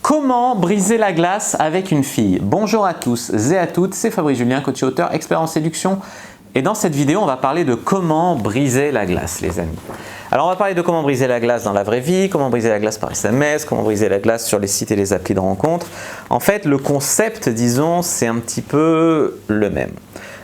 Comment briser la glace avec une fille? Bonjour à tous et à toutes, c'est Fabrice Julien, coach et auteur, expert en séduction. Et dans cette vidéo, on va parler de comment briser la glace, les amis. Alors, on va parler de comment briser la glace dans la vraie vie, comment briser la glace par SMS, comment briser la glace sur les sites et les applis de rencontre. En fait, le concept, disons, c'est un petit peu le même.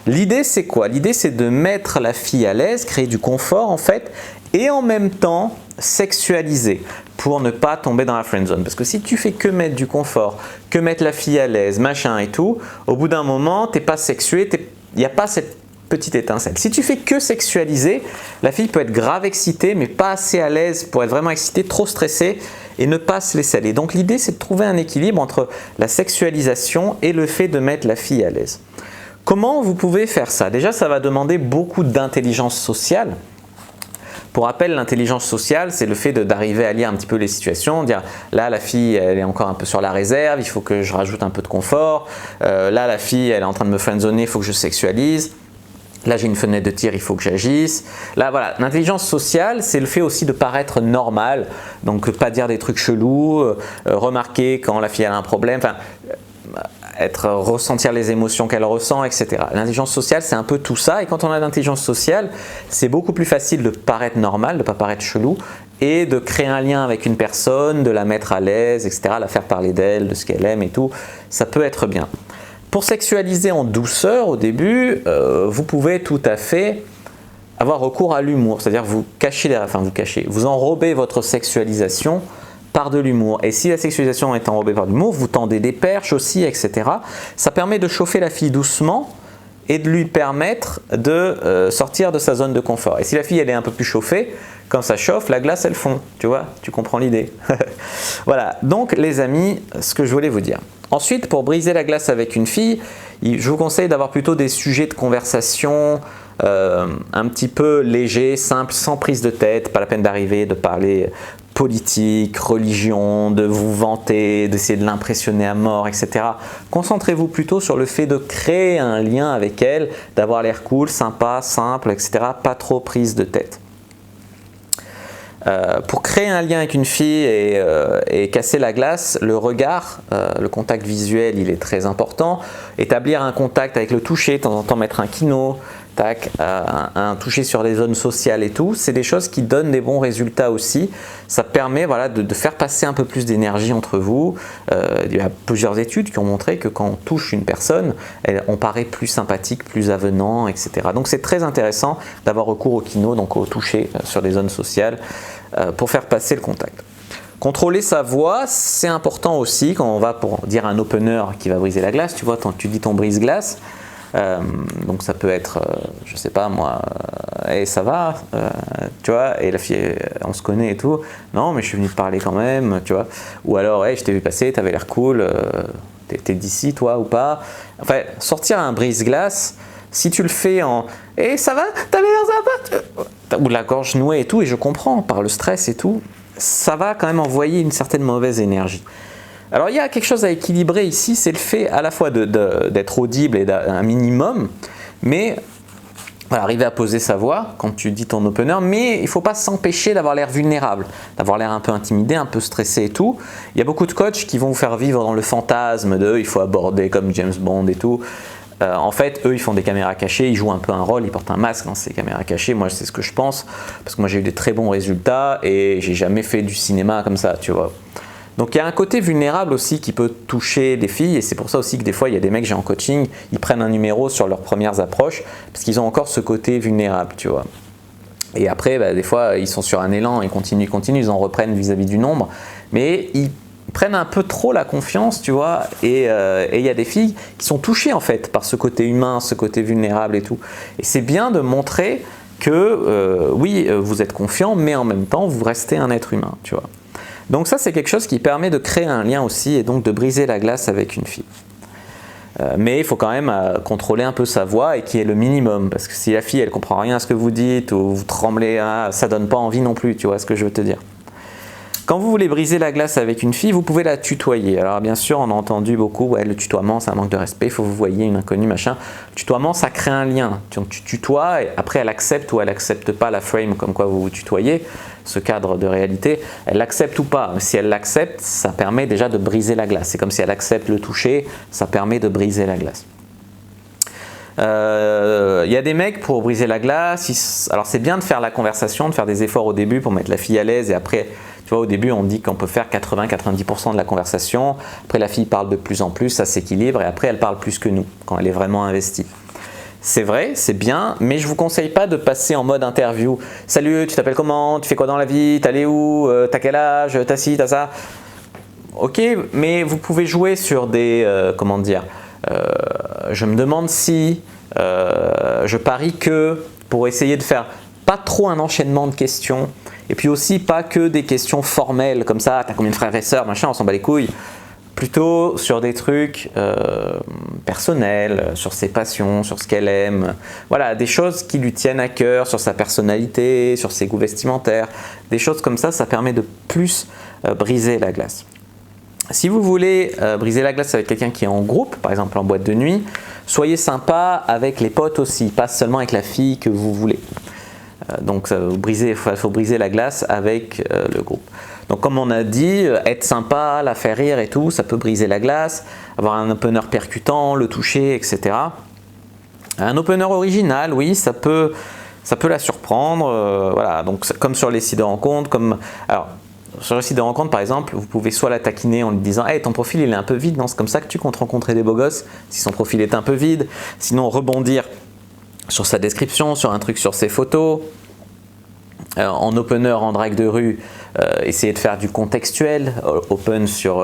L'idée, c'est quoi? L'idée, c'est de mettre la fille à l'aise, créer du confort, en fait, et en même temps, sexualiser pour ne pas tomber dans la friend zone. Parce que si tu fais que mettre du confort, que mettre la fille à l'aise, machin et tout, au bout d'un moment, tu n'es pas sexué, il n'y a pas cette petite étincelle. Si tu fais que sexualiser, la fille peut être grave excitée, mais pas assez à l'aise pour être vraiment excitée, trop stressée et ne pas se laisser aller. Donc l'idée, c'est de trouver un équilibre entre la sexualisation et le fait de mettre la fille à l'aise. Comment vous pouvez faire ça? Déjà, ça va demander beaucoup d'intelligence sociale. Pour rappel, l'intelligence sociale, c'est le fait d'arriver à lire un petit peu les situations, dire là la fille elle est encore un peu sur la réserve, il faut que je rajoute un peu de confort, là la fille elle est en train de me friendzoner, il faut que je sexualise, là j'ai une fenêtre de tir, il faut que j'agisse. Là voilà, l'intelligence sociale c'est le fait aussi de paraître normal, donc pas dire des trucs chelous, remarquer quand la fille a un problème, enfin ressentir les émotions qu'elle ressent, etc. L'intelligence sociale, c'est un peu tout ça. Et quand on a l'intelligence sociale, c'est beaucoup plus facile de paraître normal, de ne pas paraître chelou, et de créer un lien avec une personne, de la mettre à l'aise, etc., la faire parler d'elle, de ce qu'elle aime et tout. Ça peut être bien. Pour sexualiser en douceur, au début, vous pouvez tout à fait avoir recours à l'humour. C'est-à-dire vous enrobez votre sexualisation par de l'humour. Et si la sexualisation est enrobée par de l'humour, vous tendez des perches aussi, etc. Ça permet de chauffer la fille doucement et de lui permettre de sortir de sa zone de confort. Et si la fille elle est un peu plus chauffée, quand ça chauffe, la glace elle fond. Tu vois, tu comprends l'idée. Voilà, donc les amis, ce que je voulais vous dire. Ensuite, pour briser la glace avec une fille, je vous conseille d'avoir plutôt des sujets de conversation un petit peu légers, simples, sans prise de tête. Pas la peine d'arriver, de parler politique, religion, de vous vanter, d'essayer de l'impressionner à mort, etc. Concentrez-vous plutôt sur le fait de créer un lien avec elle, d'avoir l'air cool, sympa, simple, etc. Pas trop prise de tête. Pour créer un lien avec une fille et casser la glace, le regard, le contact visuel, il est très important. Établir un contact avec le toucher, de temps en temps mettre un kino, un toucher sur les zones sociales et tout, c'est des choses qui donnent des bons résultats aussi. Ça permet voilà, de faire passer un peu plus d'énergie entre vous. Il y a plusieurs études qui ont montré que quand on touche une personne, on paraît plus sympathique, plus avenant, etc. Donc c'est très intéressant d'avoir recours au kino, donc au toucher sur les zones sociales, pour faire passer le contact. Contrôler sa voix, c'est important aussi quand on va pour dire un opener qui va briser la glace. Tu vois, tu dis ton brise-glace. Donc ça peut être, je sais pas moi, hey, ça va, tu vois, et la fille, on se connaît et tout, non mais je suis venu te parler quand même, tu vois, ou alors hey, je t'ai vu passer, t'avais l'air cool, t'es d'ici toi ou pas, enfin sortir un brise-glace, si tu le fais en hey, ça va, t'avais l'air sympa, ou la gorge nouée et tout, et je comprends par le stress et tout, ça va quand même envoyer une certaine mauvaise énergie. Alors il y a quelque chose à équilibrer ici, c'est le fait à la fois d'être audible et d'un minimum, mais voilà, arriver à poser sa voix quand tu dis ton opener, mais il ne faut pas s'empêcher d'avoir l'air vulnérable, d'avoir l'air un peu intimidé, un peu stressé et tout. Il y a beaucoup de coachs qui vont vous faire vivre dans le fantasme de il faut aborder comme James Bond et tout. En fait, eux, ils font des caméras cachées, ils jouent un peu un rôle, ils portent un masque dans ces caméras cachées. Moi, c'est ce que je pense, parce que moi j'ai eu des très bons résultats et j'ai jamais fait du cinéma comme ça, tu vois. Donc il y a un côté vulnérable aussi qui peut toucher les filles et c'est pour ça aussi que des fois il y a des mecs que j'ai en coaching, ils prennent un numéro sur leurs premières approches parce qu'ils ont encore ce côté vulnérable, tu vois. Et après, des fois ils sont sur un élan, ils continuent, ils en reprennent vis-à-vis du nombre, mais ils prennent un peu trop la confiance, tu vois, et il y a des filles qui sont touchées en fait par ce côté humain, ce côté vulnérable et tout. Et c'est bien de montrer que oui, vous êtes confiant, mais en même temps vous restez un être humain, tu vois. Donc ça, c'est quelque chose qui permet de créer un lien aussi et donc de briser la glace avec une fille. Mais il faut quand même contrôler un peu sa voix et qu'il y ait le minimum. Parce que si la fille, elle ne comprend rien à ce que vous dites ou vous tremblez, ça ne donne pas envie non plus, tu vois ce que je veux te dire. Quand vous voulez briser la glace avec une fille, vous pouvez la tutoyer. Alors bien sûr, on a entendu beaucoup, ouais, le tutoiement, c'est un manque de respect, il faut vous voyez une inconnue, machin. Le tutoiement, ça crée un lien. Donc tu tutoies, et après elle accepte ou elle accepte pas la frame comme quoi vous vous tutoyez, ce cadre de réalité. Elle l'accepte ou pas. Si elle l'accepte, ça permet déjà de briser la glace. C'est comme si elle accepte le toucher, ça permet de briser la glace. Y a des mecs pour briser la glace, alors c'est bien de faire la conversation, de faire des efforts au début pour mettre la fille à l'aise et après, tu vois, au début on dit qu'on peut faire 80-90% de la conversation, après la fille parle de plus en plus, ça s'équilibre et après elle parle plus que nous quand elle est vraiment investie. C'est vrai, c'est bien, mais je vous conseille pas de passer en mode interview. Salut, tu t'appelles comment? Tu fais quoi dans la vie? T'es allé où? T'as quel âge? T'as ci, t'as ça? Ok, mais vous pouvez jouer sur des, comment dire, je me demande si, je parie que, pour essayer de faire pas trop un enchaînement de questions, et puis aussi pas que des questions formelles comme ça, t'as combien de frères et sœurs, machin, on s'en bat les couilles, plutôt sur des trucs personnels, sur ses passions, sur ce qu'elle aime, voilà, des choses qui lui tiennent à cœur, sur sa personnalité, sur ses goûts vestimentaires, des choses comme ça permet de plus briser la glace. Si vous voulez briser la glace avec quelqu'un qui est en groupe, par exemple en boîte de nuit, soyez sympa avec les potes aussi, pas seulement avec la fille que vous voulez. Donc il faut briser la glace avec le groupe. Donc comme on a dit, être sympa, la faire rire et tout, ça peut briser la glace, avoir un opener percutant, le toucher, etc. Un opener original, oui, ça peut la surprendre. Voilà, donc comme sur les sites de rencontre, alors, sur le site de rencontre, par exemple, vous pouvez soit la taquiner en lui disant hey, « ton profil il est un peu vide, non, c'est comme ça que tu comptes rencontrer des beaux gosses, si son profil est un peu vide. » Sinon, rebondir sur sa description, sur un truc sur ses photos. En opener, en drague de rue, essayer de faire du contextuel. Open sur,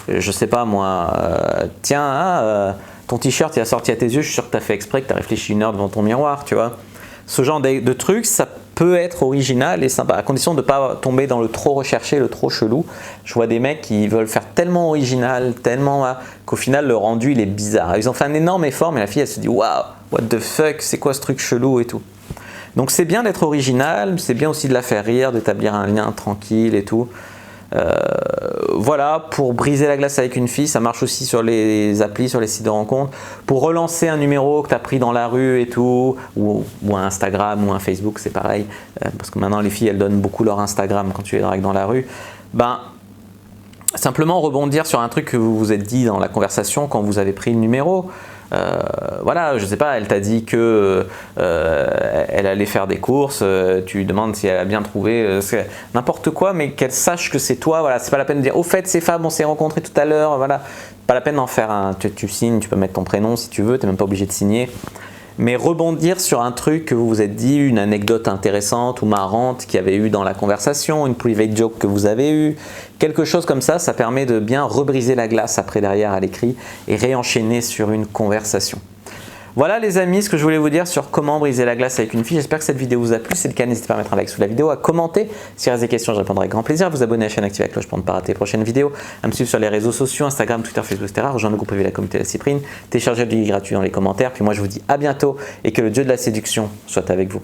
je sais pas moi, tiens, ton t-shirt il a sorti à tes yeux, je suis sûr que tu as fait exprès, que tu as réfléchi une heure devant ton miroir, tu vois. Ce genre de trucs, ça peut être original et sympa, à condition de ne pas tomber dans le trop recherché, le trop chelou. Je vois des mecs qui veulent faire tellement original, tellement qu'au final le rendu il est bizarre. Ils ont fait un énorme effort, mais la fille elle se dit waouh, what the fuck, c'est quoi ce truc chelou et tout. Donc c'est bien d'être original, c'est bien aussi de la faire rire, d'établir un lien tranquille et tout. Voilà, pour briser la glace avec une fille, ça marche aussi sur les applis, sur les sites de rencontres. Pour relancer un numéro que tu as pris dans la rue et tout, ou un Instagram ou un Facebook, c'est pareil. Parce que maintenant les filles, elles donnent beaucoup leur Instagram quand tu les dragues dans la rue. Ben, simplement rebondir sur un truc que vous vous êtes dit dans la conversation quand vous avez pris le numéro. Voilà, je sais pas, elle t'a dit que elle allait faire des courses, tu lui demandes si elle a bien trouvé, n'importe quoi, mais qu'elle sache que c'est toi. Voilà, c'est pas la peine de dire au fait c'est Fab, on s'est rencontrés tout à l'heure. Voilà, pas la peine d'en faire un. Tu signes, tu peux mettre ton prénom si tu veux, t'es même pas obligé de signer. Mais rebondir sur un truc que vous vous êtes dit, une anecdote intéressante ou marrante qu'il y avait eu dans la conversation, une private joke que vous avez eue, quelque chose comme ça, ça permet de bien rebriser la glace après derrière à l'écrit et réenchaîner sur une conversation. Voilà les amis, ce que je voulais vous dire sur comment briser la glace avec une fille. J'espère que cette vidéo vous a plu. Si c'est le cas, n'hésitez pas à mettre un like sous la vidéo, à commenter. S'il reste des questions, je répondrai avec grand plaisir. Vous abonner à la chaîne, activer la cloche pour ne pas rater les prochaines vidéos. À me suivre sur les réseaux sociaux, Instagram, Twitter, Facebook, etc. Rejoindre le groupe privé de la communauté de la Cyprine. Téléchargez le lien gratuit dans les commentaires. Puis moi, je vous dis à bientôt et que le dieu de la séduction soit avec vous.